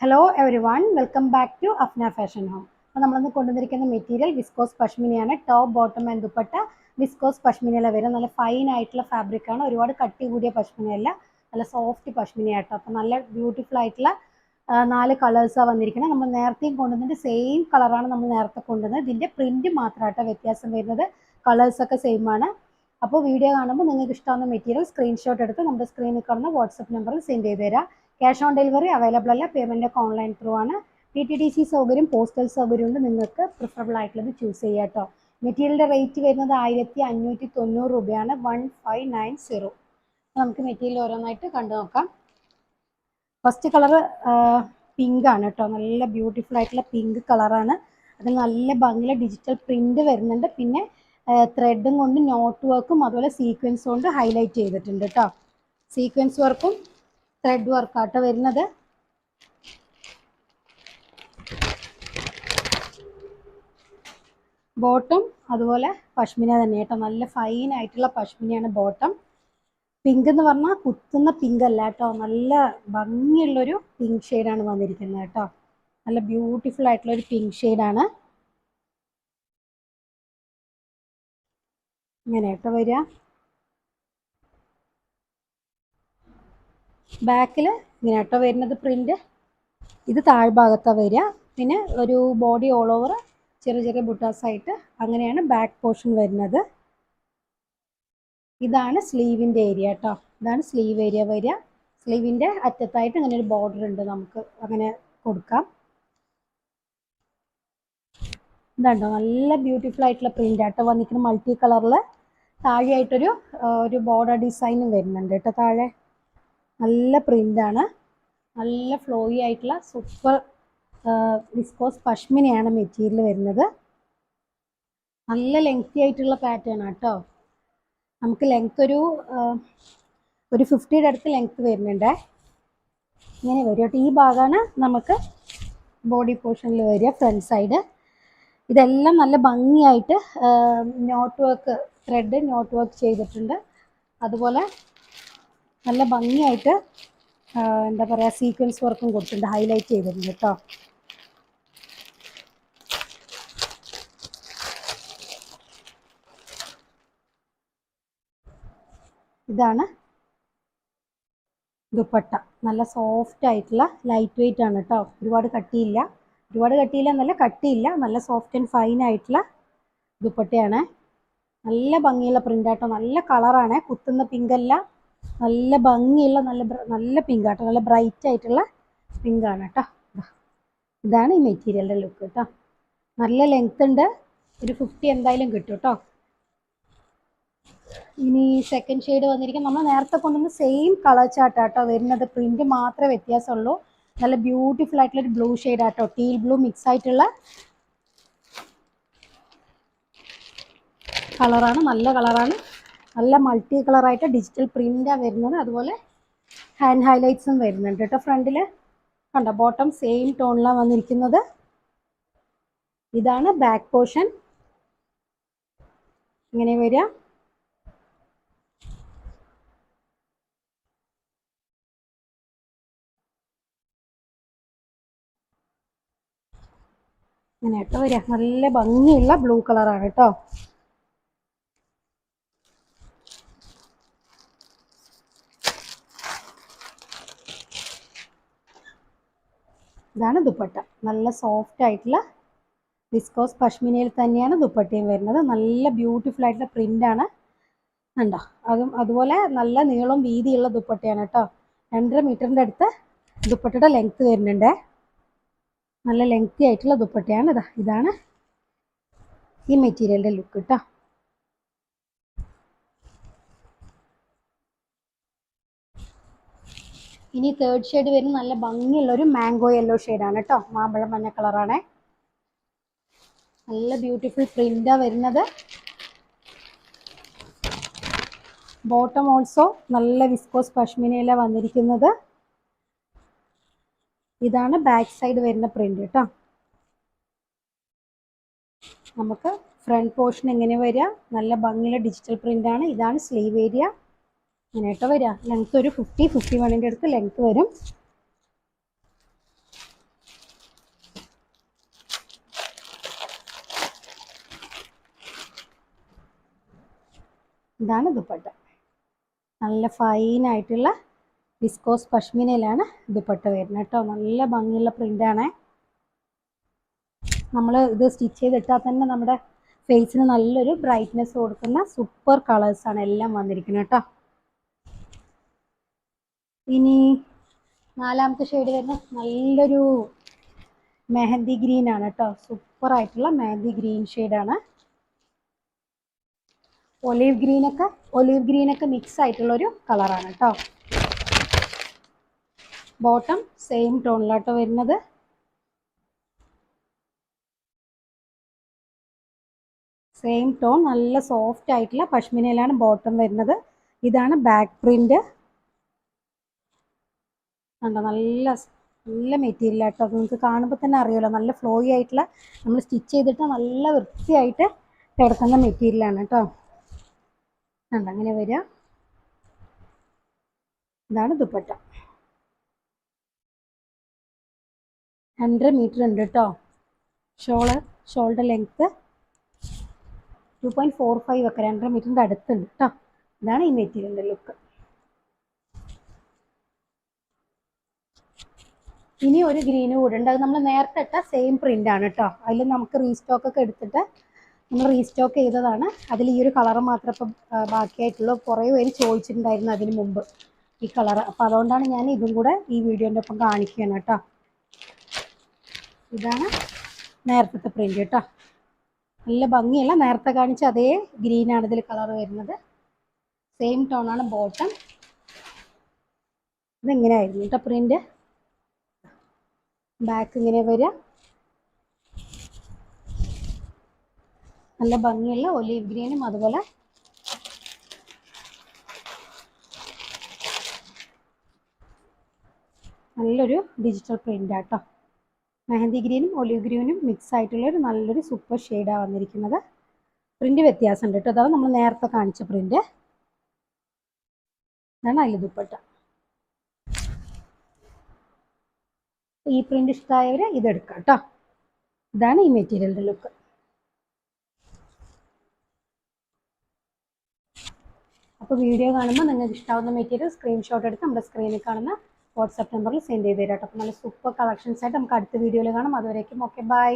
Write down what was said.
Hello everyone, welcome back to Afna fashion home. അപ്പോൾ നമ്മളിന്ന് കൊണ്ടുവന്നിരിക്കുന്ന മെറ്റീരിയൽ വിസ്കോസ് പഷ്മിനയാണ്. Top bottom and dupatta viscose പഷ്മിനയില വരും. നല്ല ഫൈൻ ആയിട്ടുള്ള ഫാബ്രിക്കാണ്. ഒരുപാട് കട്ടി കൂടിയ പഷ്മിനയല്ല, നല്ല സോഫ്റ്റ് പഷ്മിനയാട്ടോ. അപ്പോൾ നല്ല ബ്യൂട്ടിഫുൾ ആയിട്ടുള്ള 4 കളേഴ്സാണ് വന്നിരിക്കുന്നത്. നമ്മൾ നേരത്തെയും കൊണ്ടുവന്നിട്ട് സെയിം കളറാണ് നമ്മൾ നേരത്തെ കൊണ്ടുവന്നത്. ഇതിൻ്റെ പ്രിൻറ്റ് മാത്രമായിട്ടോ വ്യത്യാസം വരുന്നത്, കളേഴ്സൊക്കെ സെയിം ആണ്. അപ്പോൾ വീഡിയോ കാണുമ്പോൾ നിങ്ങൾക്ക് ഇഷ്ടമാകുന്ന മെറ്റീരിയൽ സ്ക്രീൻഷോട്ട് എടുത്ത് നമ്മുടെ സ്ക്രീനിൽ കാണുന്ന വാട്സപ്പ് നമ്പറിൽ സെൻഡ് ചെയ്ത് തരാം. ക്യാഷ് ഓൺ ഡെലിവറി അവൈലബിൾ അല്ല, പേയ്മെൻറ്റ് ഒക്കെ ഓൺലൈൻ ത്രൂ ആണ്. DTDC സൗകര്യം, പോസ്റ്റൽ സൗകര്യം ഉണ്ട്. നിങ്ങൾക്ക് പ്രിഫറബിൾ ആയിട്ടുള്ളത് ചൂസ് ചെയ്യാം കേട്ടോ. മെറ്റീരിയലിൻ്റെ റേറ്റ് വരുന്നത് 1590 രൂപയാണ്, 1590. നമുക്ക് മെറ്റീരിയൽ ഓരോന്നായിട്ട് കണ്ടു നോക്കാം. ഫസ്റ്റ് കളറ് പിങ്ക് ആണ് കേട്ടോ. നല്ല ബ്യൂട്ടിഫുൾ ആയിട്ടുള്ള പിങ്ക് കളറാണ്. അതിൽ നല്ല ഭംഗിയുള്ള ഡിജിറ്റൽ പ്രിൻ്റ് വരുന്നുണ്ട്. പിന്നെ ത്രെഡും കൊണ്ട് നോട്ട് വർക്കും അതുപോലെ സീക്വൻസ് കൊണ്ട് ഹൈലൈറ്റ് ചെയ്തിട്ടുണ്ട് കേട്ടോ. സീക്വൻസ് വർക്കും ത്രെഡ് വർക്കാട്ടോ വരുന്നത്. ബോട്ടം അതുപോലെ പഷ്മിന തന്നെ കേട്ടോ. നല്ല ഫൈൻ ആയിട്ടുള്ള പഷ്മിനയാണ് ബോട്ടം. പിങ്ക് എന്ന് പറഞ്ഞാൽ കുത്തുന്ന പിങ്ക് അല്ല കേട്ടോ, നല്ല ഭംഗിയുള്ളൊരു പിങ്ക് ഷെയ്ഡാണ് വന്നിരിക്കുന്നത് കേട്ടോ. നല്ല ബ്യൂട്ടിഫുൾ ആയിട്ടുള്ളൊരു പിങ്ക് ഷെയ്ഡാണ്. ഇങ്ങനെ കേട്ടോ വരിക. ബാക്കിൽ ഇങ്ങനെ കേട്ടോ വരുന്നത് പ്രിൻ്റ്. ഇത് താഴ്ഭാഗത്താണ് വരിക. പിന്നെ ഒരു ബോഡി ഓൾ ഓവർ ചെറിയ ചെറിയ ബുട്ടാസായിട്ട് അങ്ങനെയാണ് ബാക്ക് പോർഷൻ വരുന്നത്. ഇതാണ് സ്ലീവിൻ്റെ ഏരിയ കേട്ടോ. ഇതാണ് സ്ലീവ് ഏരിയ വരിക. സ്ലീവിൻ്റെ അറ്റത്തായിട്ട് അങ്ങനെ ഒരു ബോർഡർ ഉണ്ട്, നമുക്ക് അങ്ങനെ കൊടുക്കാം. ഇതാണ്ടോ നല്ല ബ്യൂട്ടിഫുൾ ആയിട്ടുള്ള പ്രിൻ്റ് ആട്ടോ വന്നിരിക്കുന്ന മൾട്ടി കളറിൽ. താഴെയായിട്ടൊരു ബോർഡർ ഡിസൈനും വരുന്നുണ്ട് കേട്ടോ താഴെ. നല്ല പ്രിൻ്റാണ്, നല്ല ഫ്ലോയി ആയിട്ടുള്ള സൂപ്പർ വിസ്കോസ് പഷ്മിനയാണ് മെറ്റീരിയൽ വരുന്നത്. നല്ല ലെങ്തി ആയിട്ടുള്ള പാറ്റേൺ ആട്ടോ. നമുക്ക് ലെങ്ത് ഒരു 50യുടെ അടുത്ത് ലെങ്ത് വരുന്നുണ്ട്. ഇങ്ങനെ വരും കേട്ടോ. ഈ ഭാഗമാണ് നമുക്ക് ബോഡി പോർഷനിൽ വരിക, ഫ്രണ്ട് സൈഡ്. ഇതെല്ലാം നല്ല ഭംഗിയായിട്ട് knot work, thread knot work ചെയ്തിട്ടുണ്ട്. അതുപോലെ നല്ല ഭംഗിയായിട്ട് എന്താ പറയുക, സീക്വൻസ് വർക്കും കൊടുത്തിട്ടുണ്ട്, ഹൈലൈറ്റ് ചെയ്തിട്ടുണ്ട് കേട്ടോ. ഇതാണ് ദുപ്പട്ട. നല്ല സോഫ്റ്റ് ആയിട്ടുള്ള ലൈറ്റ് വെയിറ്റ് ആണ് കേട്ടോ. ഒരുപാട് കട്ടിയില്ല എന്നല്ല, കട്ടിയില്ല. നല്ല സോഫ്റ്റ് ആൻഡ് ഫൈൻ ആയിട്ടുള്ള ദുപ്പട്ടയാണ്. നല്ല ഭംഗിയുള്ള പ്രിൻ്റ് ആട്ടോ. നല്ല കളറാണ്, കുത്തുന്ന പിങ്ക് അല്ല, നല്ല ഭംഗിയുള്ള നല്ല പിങ്ക് ആട്ടോ. നല്ല ബ്രൈറ്റ് ആയിട്ടുള്ള പിങ്ക് ആണ് കേട്ടോ. ഇതാണ് ഈ മെറ്റീരിയലിൻ്റെ ലുക്ക് കേട്ടോ. നല്ല ലെങ്ത് ഉണ്ട്, ഒരു 50 എന്തായാലും കിട്ടും കേട്ടോ. ഇനി സെക്കൻഡ് ഷെയ്ഡ് വന്നിരിക്കും. നമ്മൾ നേരത്തെ കൊണ്ടുവന്ന സെയിം കളർ ചാർട്ടാട്ടോ വരുന്നത്, പ്രിന്റ് മാത്രമേ വ്യത്യാസമുള്ളൂ. നല്ല ബ്യൂട്ടിഫുൾ ആയിട്ടുള്ള ഒരു ബ്ലൂ ഷെയ്ഡ് ആട്ടോ, ടീൽ ബ്ലൂ മിക്സ് ആയിട്ടുള്ള കളറാണ്. നല്ല കളറാണ്, നല്ല മൾട്ടി കളറായിട്ട് ഡിജിറ്റൽ പ്രിന്റാണ് വരുന്നത്. അതുപോലെ ഹാൻഡ് ഹൈലൈറ്റ്സും വരുന്നുണ്ട് കേട്ടോ ഫ്രണ്ടിൽ. കണ്ടോ, ബോട്ടം സെയിം ടോണിലാണ് വന്നിരിക്കുന്നത്. ഇതാണ് ബാക്ക് പോർഷൻ. ഇങ്ങനെ വരിക. ഇങ്ങനെ കേട്ടോ വരിക. നല്ല ഭംഗിയുള്ള ബ്ലൂ കളറാണ് കേട്ടോ. ഇതാണ് ദുപ്പട്ട. നല്ല സോഫ്റ്റ് ആയിട്ടുള്ള വിസ്കോസ് പഷ്മിനയിൽ തന്നെയാണ് ദുപ്പട്ടയും വരുന്നത്. നല്ല ബ്യൂട്ടിഫുൾ ആയിട്ടുള്ള പ്രിൻ്റാണ് കണ്ടോ. അതുപോലെ നല്ല നീളം വീതിയുള്ള ദുപ്പട്ടയാണ് കേട്ടോ. 2.5 മീറ്ററിൻ്റെ അടുത്ത് ദുപ്പട്ടയുടെ ലെങ്ത്ത് വരുന്നുണ്ട്. നല്ല ലെങ്തി ആയിട്ടുള്ള ദുപ്പട്ടയാണ്. ഇതാണ് ഈ മെറ്റീരിയലിൻ്റെ ലുക്ക് കേട്ടോ. ഇനി തേർഡ് ഷെയ്ഡ് വരുന്ന നല്ല ഭംഗിയുള്ളൊരു മാംഗോ യെല്ലോ ഷെയ്ഡാണ് കേട്ടോ. മാമ്പഴം മഞ്ഞ കളറാണ്. നല്ല ബ്യൂട്ടിഫുൾ പ്രിൻ്റാണ് വരുന്നത്. ബോട്ടം ഓൾസോ നല്ല വിസ്കോസ് പഷ്മിനയിലാണ് വന്നിരിക്കുന്നത്. ഇതാണ് ബാക്ക് സൈഡ് വരുന്ന പ്രിന്റ് കേട്ടോ. നമുക്ക് ഫ്രണ്ട് പോർഷൻ എങ്ങനെ വരിക, നല്ല ഭംഗിയുള്ള ഡിജിറ്റൽ പ്രിൻ്റാണ്. ഇതാണ് സ്ലീവ് ഏരിയ. ഇങ്ങനെ കേട്ടോ വരിക. ലെങ്ത്ത് ഒരു 50-51ൻ്റെ അടുത്ത് ലെങ്ത്ത് വരും. ഇതാണ് ദുപ്പട്ട. നല്ല ഫൈനായിട്ടുള്ള വിസ്കോസ് പഷ്മിനയിലാണ് ദുപ്പട്ട വരുന്നത് കേട്ടോ. നല്ല ഭംഗിയുള്ള പ്രിൻ്റാണ്. നമ്മൾ ഇത് സ്റ്റിച്ച് ചെയ്തിട്ടാൽ തന്നെ നമ്മുടെ ഫേസിന് നല്ലൊരു ബ്രൈറ്റ്നെസ് കൊടുക്കുന്ന സൂപ്പർ കളേഴ്സാണ് എല്ലാം വന്നിരിക്കുന്നത് കേട്ടോ. ഇനി 4ാമത്തെ ഷെയ്ഡ് വരുന്ന നല്ലൊരു മെഹന്തി ഗ്രീൻ ആണ് കേട്ടോ. സൂപ്പർ ആയിട്ടുള്ള മെഹന്തി ഗ്രീൻ ഷെയ്ഡാണ്. ഒലീവ് ഗ്രീനൊക്കെ മിക്സ് ആയിട്ടുള്ളൊരു കളറാണ് കേട്ടോ. ബോട്ടം സെയിം ടോണിലാട്ടോ വരുന്നത്. സെയിം ടോൺ, നല്ല സോഫ്റ്റ് ആയിട്ടുള്ള പഷ്മിനയിലാണ് ബോട്ടം വരുന്നത്. ഇതാണ് ബാക്ക് പ്രിന്റ്. കണ്ടോ, നല്ല നല്ല മെറ്റീരിയൽ ആട്ടോ. നിങ്ങൾക്ക് കാണുമ്പോൾ തന്നെ അറിയാമല്ലോ, നല്ല ഫ്ലോയി ആയിട്ടുള്ള, നമ്മൾ സ്റ്റിച്ച് ചെയ്തിട്ട് നല്ല വൃത്തിയായിട്ട് കിടക്കുന്ന മെറ്റീരിയലാണ് കേട്ടോ. കണ്ടോ, അങ്ങനെ വരിക. ഇതാണ് ദുപ്പട്ട. 2.5 മീറ്റർ ഉണ്ട് കേട്ടോ. ഷോൾഡർ ലെങ്ത്ത് 2.45 ഒക്കെ, 2.5 മീറ്ററിൻ്റെ അടുത്തുണ്ട് കേട്ടോ. ഇതാണ് ഈ മെറ്റീരിയലിൻ്റെ ലുക്ക്. ഇനി ഒരു ഗ്രീന് കൂടെ ഉണ്ട്. അത് നമ്മൾ നേരത്തെ ഇട്ട സെയിം പ്രിന്റ് ആണ് കേട്ടോ. അതിൽ നമുക്ക് റീസ്റ്റോക്ക് ഒക്കെ എടുത്തിട്ട് നമ്മൾ റീസ്റ്റോക്ക് ചെയ്തതാണ്. അതിൽ ഈ ഒരു കളർ മാത്രമേ ഇപ്പം ബാക്കിയായിട്ടുള്ളൂ. കുറേ പേര് ചോദിച്ചിട്ടുണ്ടായിരുന്നു അതിന് മുമ്പ് ഈ കളർ. അപ്പോൾ അതുകൊണ്ടാണ് ഞാൻ ഇതും കൂടെ ഈ വീഡിയോൻ്റെ ഒപ്പം കാണിക്കുകയാണ് കേട്ടോ. ഇതാണ് നേരത്തെ പ്രിന്റ് കേട്ടോ. നല്ല ഭംഗിയല്ല, നേരത്തെ കാണിച്ച അതേ ഗ്രീനാണ് ഇതിൽ കളർ വരുന്നത്. Same ടോണാണ് bottom. ഇതെങ്ങനെയായിരുന്നു കേട്ടോ പ്രിന്റ്. ബാക്ക് ഇങ്ങനെ വരിക. നല്ല ഭംഗിയുള്ള ഒലീവ് ഗ്രീനും അതുപോലെ നല്ലൊരു ഡിജിറ്റൽ പ്രിന്റ് ആട്ടോ. മെഹന്തി ഗ്രീനും ഒലീവ് ഗ്രീനും മിക്സ് ആയിട്ടുള്ളൊരു നല്ലൊരു സൂപ്പർ ഷെയ്ഡാണ് വന്നിരിക്കുന്നത്. പ്രിന്റ് വ്യത്യാസമുണ്ട് കേട്ടോ. അതാണ് നമ്മൾ നേരത്തെ കാണിച്ച പ്രിന്റ്. ഇതാണ് അതിൽ ദുപ്പട്ട. ഈ പ്രിന്റ് ഇഷ്ടമായവർ ഇതെടുക്കാം കേട്ടോ. ഇതാണ് ഈ മെറ്റീരിയലിൻ്റെ ലുക്ക്. അപ്പോൾ വീഡിയോ കാണുമ്പോൾ നിങ്ങൾക്ക് ഇഷ്ടമാവുന്ന മെറ്റീരിയൽ സ്ക്രീൻഷോട്ട് എടുത്ത് നമ്മുടെ സ്ക്രീനിൽ കാണുന്ന വാട്സാപ്പ് നമ്പറിൽ സെൻഡ് ചെയ്ത് തരാം കേട്ടോ. അപ്പോൾ നല്ല സൂപ്പർ കളക്ഷൻസ് ആയിട്ട് നമുക്ക് അടുത്ത വീഡിയോയിൽ കാണാം. അതുവരേക്കും ഓക്കെ, ബൈ.